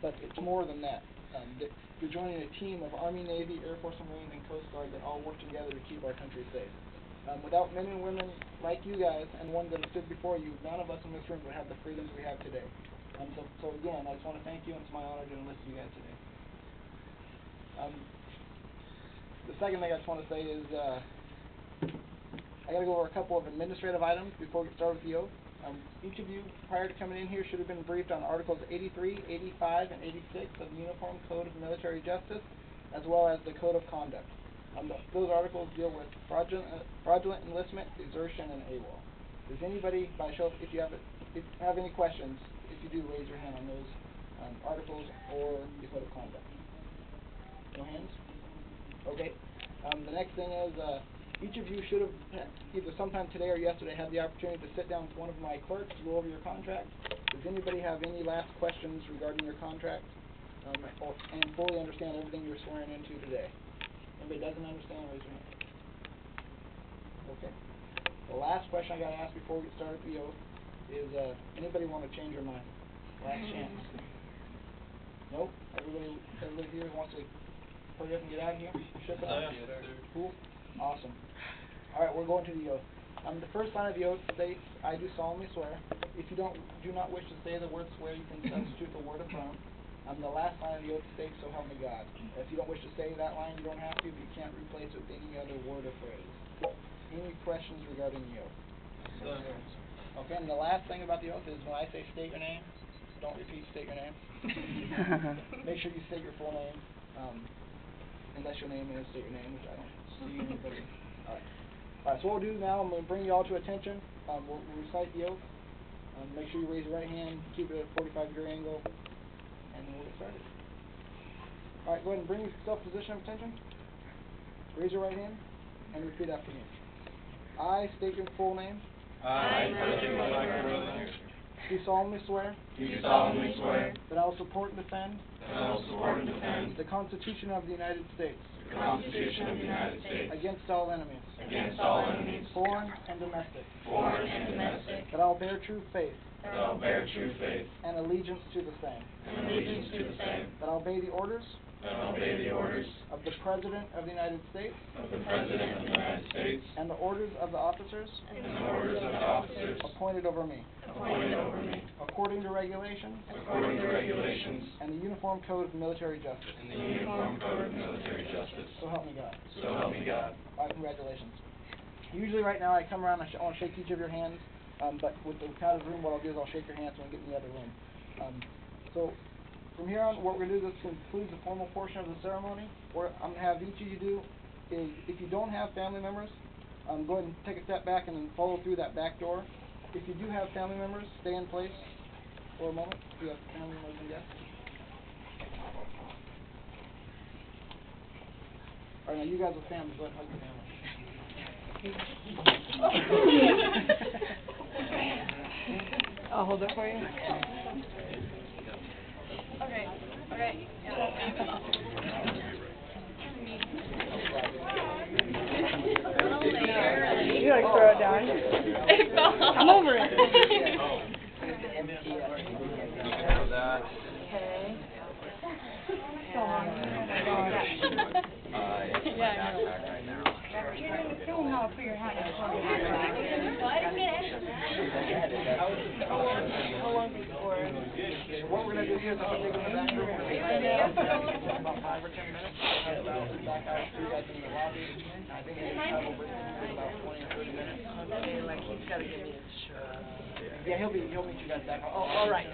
but it's more than that. You're joining a team of Army, Navy, Air Force, Marine, and Coast Guard that all work together to keep our country safe. Without men and women like you guys and ones that have stood before you, none of us in this room would have the freedoms we have today. So again, I just want to thank you, and it's my honor to enlist you guys today. The second thing I just want to say is I got to go over a couple of administrative items before we get started with the oath. Each of you, prior to coming in here, should have been briefed on Articles 83, 85, and 86 of the Uniform Code of Military Justice, as well as the Code of Conduct. Those articles deal with fraudulent enlistment, desertion, and AWOL. Does anybody, by show, if you have any questions, if you do, raise your hand on those articles or the Code of Conduct. No hands? Okay. The next thing is each of you should have, either sometime today or yesterday, had the opportunity to sit down with one of my clerks to go over your contract. Does anybody have any last questions regarding your contract and fully understand everything you're swearing into today? Anybody doesn't understand, raise your hand. Okay. The last question I got to ask before we get started with the oath is, anybody want to change your mind? Last chance. Nope. Everybody here wants to hurry up and get out of here? Ship it up? Yes, sir. Cool. Awesome. All right, we're going to the oath. The first line of the oath states, "I do solemnly swear." If you do not wish to say the word swear, you can substitute the word affirm. The last line of the oath states, "So help me God." If you don't wish to say that line, you don't have to, but you can't replace it with any other word or phrase. Any questions regarding the oath? No. Okay, and the last thing about the oath is when I say state your name, don't repeat state your name. Make sure you state your full name. Unless your name is, state your name, which I don't see anybody. Alright, so what we'll do now, I'm going to bring you all to attention. We'll recite the oath. Make sure you raise your right hand, keep it at a 45-degree angle, and then we'll get started. Alright, go ahead and bring yourself to position of attention. Raise your right hand, and repeat after me. I state your full name. I, Michael Rose, do solemnly swear. That I will support and defend. The Constitution of the United States. Against all enemies. Foreign and domestic. That I will bear true faith. And allegiance to the same. That I will obey the orders. Of the President of the United States. And the orders of the officers. Appointed over me. According to regulations. And the Uniform Code of Military Justice. So help me God. Alright, congratulations. Usually right now I come around and I want to shake each of your hands, but with the count of the room, what I'll do is I'll shake your hands when we get in the other room. So from here on, what we're going to do, this concludes the formal portion of the ceremony. What I'm going to have each of you do is, if you don't have family members, go ahead and take a step back and then follow through that back door. If you do have family members, stay in place for a moment. If you have family members and guests. All right, now you guys with family, go ahead and hug your family. I'll hold it for you. Okay. You like throw it down? It fell off. Come over it. Okay. So long. Yeah, I know. Don't know how to put your hand in front of you. How long before? What we're going to do here is I'll take them in the back room. We're going to take about 5 or 10 minutes. I'll be back out for you guys in the lobby. I think I travel with him for about 20 or 30 minutes. Like he's got to give me his shirt. Yeah, he'll meet you guys back. Oh, all right.